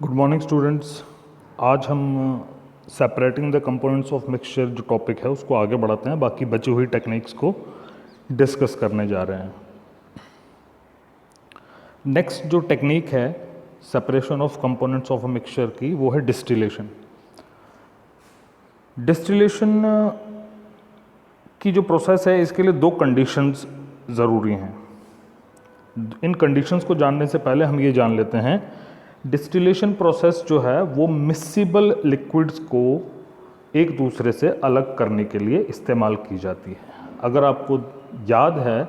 Good morning students. आज हम separating the components of mixture जो टॉपिक है उसको आगे बढ़ाते हैं, बाकी बची हुई टेक्निक्स को डिस्कस करने जा रहे हैं। नेक्स्ट जो टेक्निक है separation of components of a mixture की, वो है डिस्टिलेशन। डिस्टिलेशन की जो प्रोसेस है इसके लिए दो कंडीशंस ज़रूरी हैं। इन कंडीशंस को जानने से पहले हम ये जान लेते हैं, डिस्टिलेशन प्रोसेस जो है वो मिसिबल लिक्विड्स को एक दूसरे से अलग करने के लिए इस्तेमाल की जाती है। अगर आपको याद है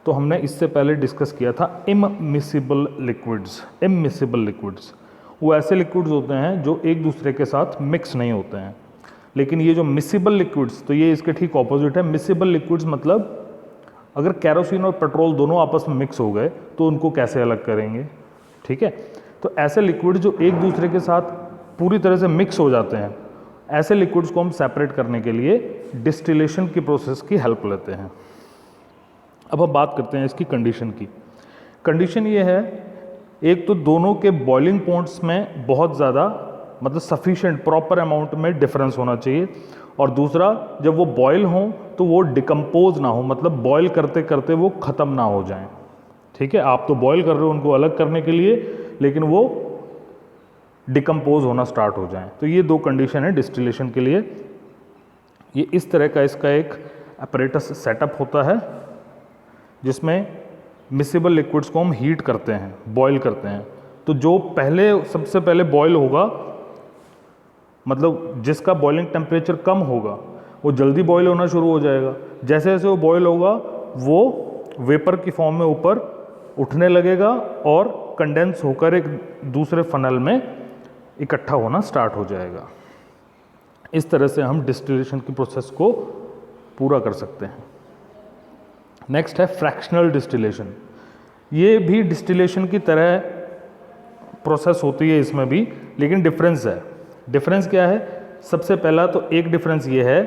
तो हमने इससे पहले डिस्कस किया था इममिसिबल लिक्विड्स। इममिसिबल लिक्विड्स वो ऐसे लिक्विड्स होते हैं जो एक दूसरे के साथ मिक्स नहीं होते हैं। लेकिन ये जो मिसिबल लिक्विड्स, तो ये इसके ठीक ऑपोजिट है। मिसिबल लिक्विड्स मतलब अगर कैरोसिन और पेट्रोल दोनों आपस में मिक्स हो गए तो उनको कैसे अलग करेंगे, ठीक है। तो ऐसे लिक्विड जो एक दूसरे के साथ पूरी तरह से मिक्स हो जाते हैं, ऐसे लिक्विड्स को हम सेपरेट करने के लिए डिस्टिलेशन की प्रोसेस की हेल्प लेते हैं। अब हम बात करते हैं इसकी कंडीशन की। कंडीशन ये है, एक तो दोनों के बॉइलिंग पॉइंट्स में बहुत ज़्यादा मतलब सफिशिएंट प्रॉपर अमाउंट में डिफरेंस होना चाहिए, और दूसरा जब वो बॉयल हों तो वो डिकम्पोज ना हो, मतलब बॉयल करते करते वो ख़त्म ना हो जाएं, ठीक है। आप तो बॉयल कर रहे हो उनको अलग करने के लिए, लेकिन वो डिकम्पोज होना स्टार्ट हो जाएं। तो ये दो कंडीशन है डिस्टिलेशन के लिए। ये इस तरह का इसका एक अपरेटस सेटअप होता है जिसमें मिसिबल लिक्विड्स को हम हीट करते हैं, बॉयल करते हैं। तो जो पहले सबसे पहले बॉयल होगा, मतलब जिसका बॉइलिंग टेम्परेचर कम होगा, वो जल्दी बॉयल होना शुरू हो जाएगा। जैसे जैसे वो बॉयल होगा वो वेपर की फॉर्म में ऊपर उठने लगेगा और कंडेंस होकर एक दूसरे फनल में इकट्ठा होना स्टार्ट हो जाएगा। इस तरह से हम डिस्टिलेशन की प्रोसेस को पूरा कर सकते हैं। नेक्स्ट है फ्रैक्शनल डिस्टिलेशन। ये भी डिस्टिलेशन की तरह प्रोसेस होती है इसमें भी, लेकिन डिफरेंस है। डिफरेंस क्या है? सबसे पहला तो एक डिफरेंस ये है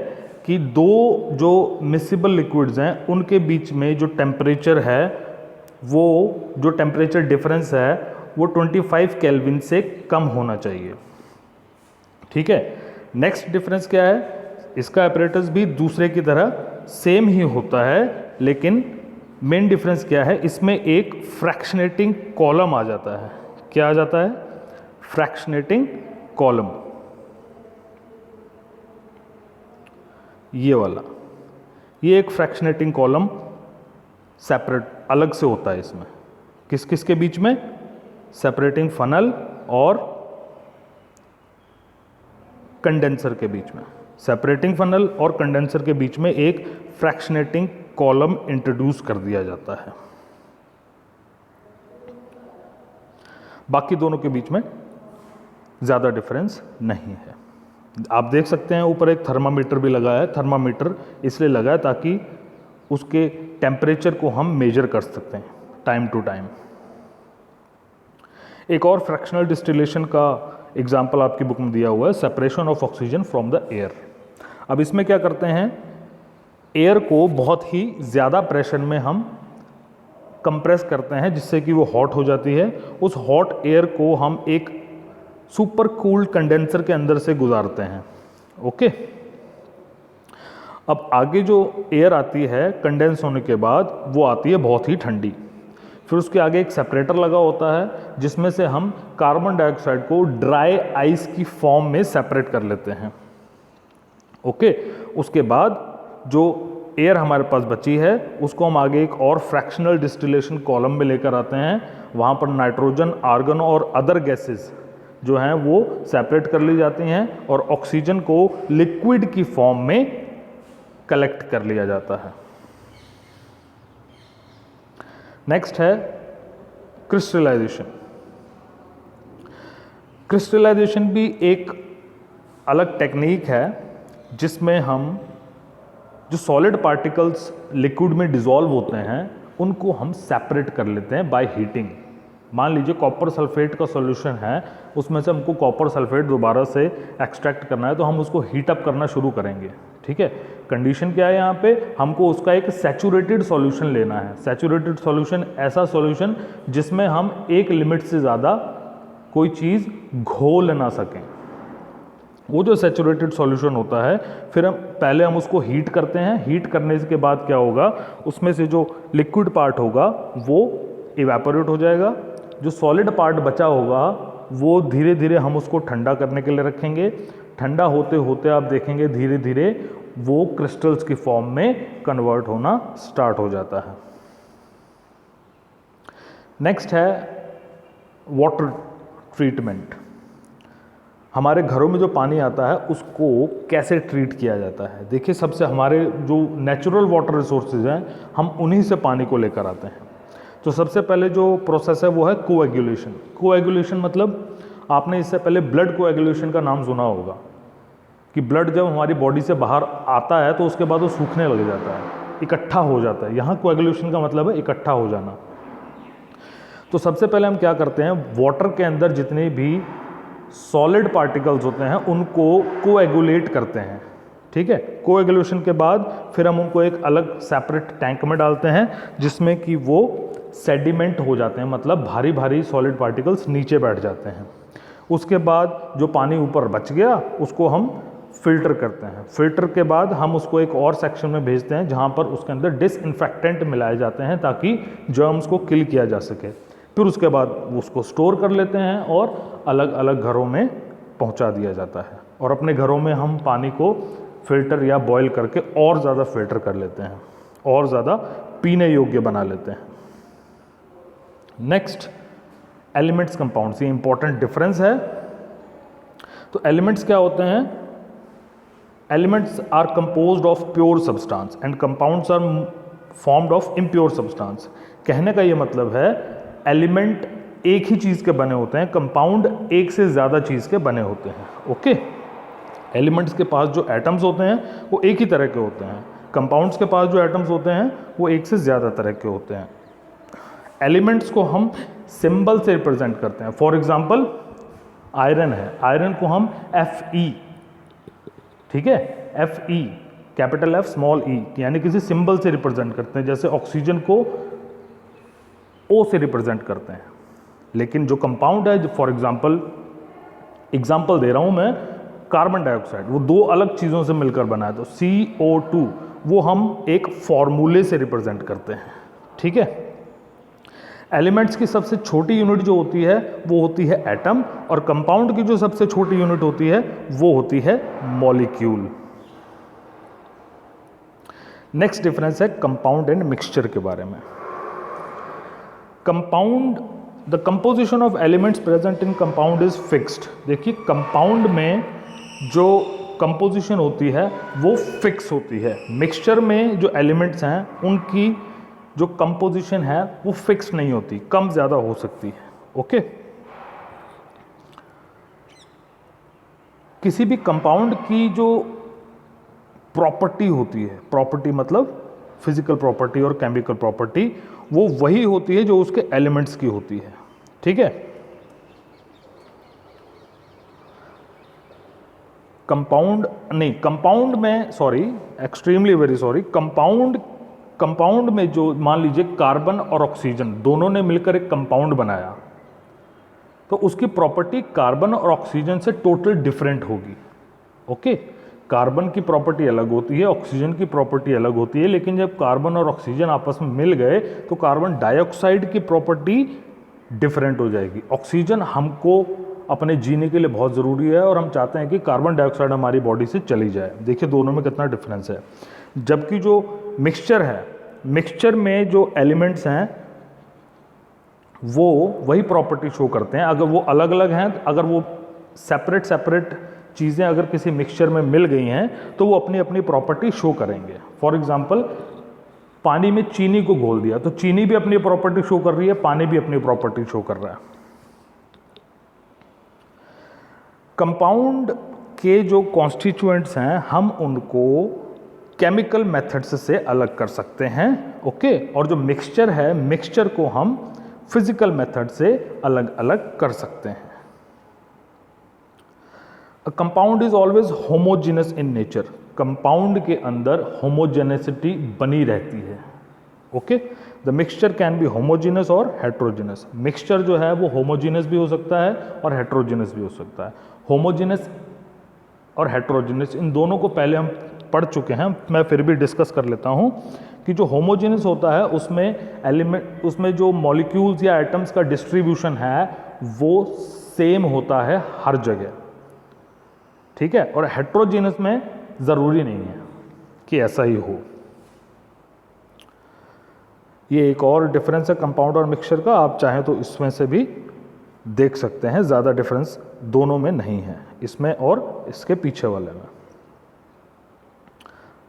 कि दो जो मिसिबल लिक्विड्स हैं उनके बीच में जो टेम्परेचर है, वो जो टेम्परेचर डिफरेंस है वो 25 केल्विन से कम होना चाहिए, ठीक है। नेक्स्ट डिफरेंस क्या है? इसका अपरेटस भी दूसरे की तरह सेम ही होता है, लेकिन मेन डिफरेंस क्या है? इसमें एक फ्रैक्शनेटिंग कॉलम आ जाता है। क्या आ जाता है? फ्रैक्शनेटिंग कॉलम, ये वाला। ये एक फ्रैक्शनेटिंग कॉलम सेपरेट अलग से होता है इसमें। किस किस के बीच में? सेपरेटिंग फनल और कंडेंसर के बीच में। सेपरेटिंग फनल और कंडेंसर के बीच में एक फ्रैक्शनेटिंग कॉलम इंट्रोड्यूस कर दिया जाता है। बाकी दोनों के बीच में ज़्यादा डिफरेंस नहीं है। आप देख सकते हैं ऊपर एक थर्मामीटर भी लगा है। थर्मामीटर इसलिए लगा है ताकि उसके टेम्परेचर को हम मेजर कर सकते हैं टाइम टू टाइम। एक और फ्रैक्शनल डिस्टिलेशन का एग्जाम्पल आपकी बुक में दिया हुआ है, separation of oxygen from the air. अब इसमें क्या करते हैं, एयर को बहुत ही ज़्यादा प्रेशर में हम कंप्रेस करते हैं जिससे कि वो हॉट हो जाती है। उस हॉट एयर को हम एक सुपर कूल्ड कंडेंसर के अंदर से गुजारते हैं, ओके। अब आगे जो एयर आती है कंडेंस होने के बाद, वो आती है बहुत ही ठंडी। फिर उसके आगे एक सेपरेटर लगा होता है जिसमें से हम कार्बन डाइऑक्साइड को ड्राई आइस की फॉर्म में सेपरेट कर लेते हैं, ओके। उसके बाद जो एयर हमारे पास बची है उसको हम आगे एक और फ्रैक्शनल डिस्टिलेशन कॉलम में लेकर आते हैं। वहाँ पर नाइट्रोजन, आर्गन और अदर गैसेस जो हैं वो सेपरेट कर ली जाती हैं और ऑक्सीजन को लिक्विड की फॉर्म में कलेक्ट कर लिया जाता है। नेक्स्ट है क्रिस्टलाइजेशन। क्रिस्टलाइजेशन भी एक अलग टेक्निक है जिसमें हम जो सॉलिड पार्टिकल्स लिक्विड में डिसॉल्व होते हैं उनको हम सेपरेट कर लेते हैं बाय हीटिंग। मान लीजिए कॉपर सल्फेट का सॉल्यूशन है, उसमें से हमको कॉपर सल्फेट दोबारा से एक्सट्रैक्ट करना है, तो हम उसको हीट अप करना शुरू करेंगे, ठीक है। कंडीशन क्या है यहाँ पे? हमको उसका एक सैचुरेटेड सॉल्यूशन लेना है। सैचुरेटेड सॉल्यूशन ऐसा सॉल्यूशन जिसमें हम एक लिमिट से ज़्यादा कोई चीज़ घोल ना सकें। वो जो सैचुरेटेड सॉल्यूशन होता है, फिर पहले हम उसको हीट करते हैं। हीट करने के बाद क्या होगा, उसमें से जो लिक्विड पार्ट होगा वो इवेपोरेट हो जाएगा। जो सॉलिड पार्ट बचा होगा वो धीरे धीरे हम उसको ठंडा करने के लिए रखेंगे। ठंडा होते होते आप देखेंगे धीरे धीरे वो क्रिस्टल्स की फॉर्म में कन्वर्ट होना स्टार्ट हो जाता है। नेक्स्ट है वाटर ट्रीटमेंट। हमारे घरों में जो पानी आता है उसको कैसे ट्रीट किया जाता है। देखिए, सबसे हमारे जो नेचुरल वाटर रिसोर्सेज हैं हम उन्हीं से पानी को लेकर आते हैं। तो सबसे पहले जो प्रोसेस है वो है कोएगुलेशन। कोएगुलेशन मतलब आपने इससे पहले ब्लड कोएगुलेशन का नाम सुना होगा कि ब्लड जब हमारी बॉडी से बाहर आता है तो उसके बाद वो सूखने लग जाता है, इकट्ठा हो जाता है। यहाँ कोएगुलेशन का मतलब है इकट्ठा हो जाना। तो सबसे पहले हम क्या करते हैं, वाटर के अंदर जितने भी सॉलिड पार्टिकल्स होते हैं उनको कोएगुलेट करते हैं। ठीक है, कोएगुलेशन के बाद फिर हम उनको एक अलग सेपरेट टैंक में डालते हैं जिसमें कि वो सेडिमेंट हो जाते हैं, मतलब भारी भारी सॉलिड पार्टिकल्स नीचे बैठ जाते हैं। उसके बाद जो पानी ऊपर बच गया उसको हम फिल्टर करते हैं। फिल्टर के बाद हम उसको एक और सेक्शन में भेजते हैं जहाँ पर उसके अंदर डिसइंफेक्टेंट मिलाए जाते हैं ताकि जर्म्स को किल किया जा सके। फिर उसके बाद उसको स्टोर कर लेते हैं और अलग अलग घरों में पहुंचा दिया जाता है। और अपने घरों में हम पानी को फिल्टर या बॉईल करके और ज़्यादा फिल्टर कर लेते हैं और ज़्यादा पीने योग्य बना लेते हैं। Next, elements compounds. ये इंपॉर्टेंट डिफरेंस है। तो एलिमेंट्स क्या होते हैं, elements are composed of pure substance and compounds are formed of impure substance. कहने का ये मतलब है एलिमेंट एक ही चीज़ के बने होते हैं, कंपाउंड एक से ज़्यादा चीज़ के बने होते हैं। ओके, एलिमेंट्स के पास जो एटम्स होते हैं वो एक ही तरह के होते हैं, कंपाउंड्स के पास जो एटम्स होते हैं वो एक से ज़्यादा तरह के होते हैं। एलिमेंट्स को हम सिंबल से रिप्रेजेंट करते हैं। फॉर एग्जांपल आयरन है, आयरन को हम Fe, ठीक है, Fe capital F small e यानी किसी सिंबल से रिप्रेजेंट करते हैं। जैसे ऑक्सीजन को O से रिप्रेजेंट करते हैं। लेकिन जो कंपाउंड है, फॉर एग्जाम्पल दे रहा हूं मैं, कार्बन डाइऑक्साइड, वो दो अलग चीज़ों से मिलकर बना है। तो CO2 वो हम एक फॉर्मूले से रिप्रेजेंट करते हैं। ठीक है, एलिमेंट्स की सबसे छोटी यूनिट जो होती है वो होती है एटम, और कंपाउंड की जो सबसे छोटी यूनिट होती है वो होती है मॉलिक्यूल। नेक्स्ट डिफरेंस है कंपाउंड एंड मिक्सचर के बारे में। Compound, the composition of elements present in compound is fixed. देखिए, कंपाउंड में जो कंपोजिशन होती है वो फिक्स होती है। मिक्सचर में जो एलिमेंट्स हैं उनकी जो कंपोजिशन है वो फिक्स नहीं होती, कम ज़्यादा हो सकती है। ओके, किसी भी कंपाउंड की जो प्रॉपर्टी होती है, प्रॉपर्टी मतलब फिजिकल प्रॉपर्टी और केमिकल प्रॉपर्टी, वो वही होती है जो उसके एलिमेंट्स की होती है। ठीक है, कंपाउंड नहीं, कंपाउंड में, sorry, extremely very sorry, compound में जो, मान लीजिए कार्बन और ऑक्सीजन दोनों ने मिलकर एक कंपाउंड बनाया, तो उसकी प्रॉपर्टी कार्बन और ऑक्सीजन से टोटल डिफरेंट होगी। ओके, कार्बन की प्रॉपर्टी अलग होती है, ऑक्सीजन की प्रॉपर्टी अलग होती है, लेकिन जब कार्बन और ऑक्सीजन आपस में मिल गए तो कार्बन डाइऑक्साइड की प्रॉपर्टी डिफरेंट हो जाएगी। ऑक्सीजन हमको अपने जीने के लिए बहुत ज़रूरी है और हम चाहते हैं कि कार्बन डाइऑक्साइड हमारी बॉडी से चली जाए। देखिए दोनों में कितना डिफरेंस है। जबकि जो मिक्सचर है, मिक्सचर में जो एलिमेंट्स हैं वो वही प्रॉपर्टी शो करते हैं। अगर वो अलग अलग हैं, अगर वो सेपरेट चीज़ें अगर किसी मिक्सचर में मिल गई हैं तो वो अपनी अपनी प्रॉपर्टी शो करेंगे। फॉर एग्जांपल, पानी में चीनी को घोल दिया तो चीनी भी अपनी प्रॉपर्टी शो कर रही है, पानी भी अपनी प्रॉपर्टी शो कर रहा है। कंपाउंड के जो कॉन्स्टिट्यूएंट्स हैं हम उनको केमिकल मेथड्स से अलग कर सकते हैं। ओके, और जो मिक्सचर है, मिक्सचर को हम फिजिकल मेथड से अलग अलग कर सकते हैं। A compound is always homogeneous in nature. Compound के अंदर होमोजेनेसिटी बनी रहती है। Okay, the mixture can be homogeneous और हेट्रोजीनस। मिक्सचर जो है वो होमोजीनस भी हो सकता है और हेट्रोजीनस भी हो सकता है। होमोजीनस और हेट्रोजीनस इन दोनों को पहले हम पढ़ चुके हैं, मैं फिर भी डिस्कस कर लेता हूँ कि जो होमोजीनस होता है उसमें जो मॉलिक्यूल्स या एटम्स का डिस्ट्रीब्यूशन है वो सेम होता है हर जगह, ठीक है। और हेट्रोजीनस में ज़रूरी नहीं है कि ऐसा ही हो। ये एक और डिफरेंस है कंपाउंड और मिक्सचर का, आप चाहें तो इसमें से भी देख सकते हैं, ज़्यादा डिफरेंस दोनों में नहीं है, इसमें और इसके पीछे वाले में।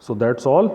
So that's all.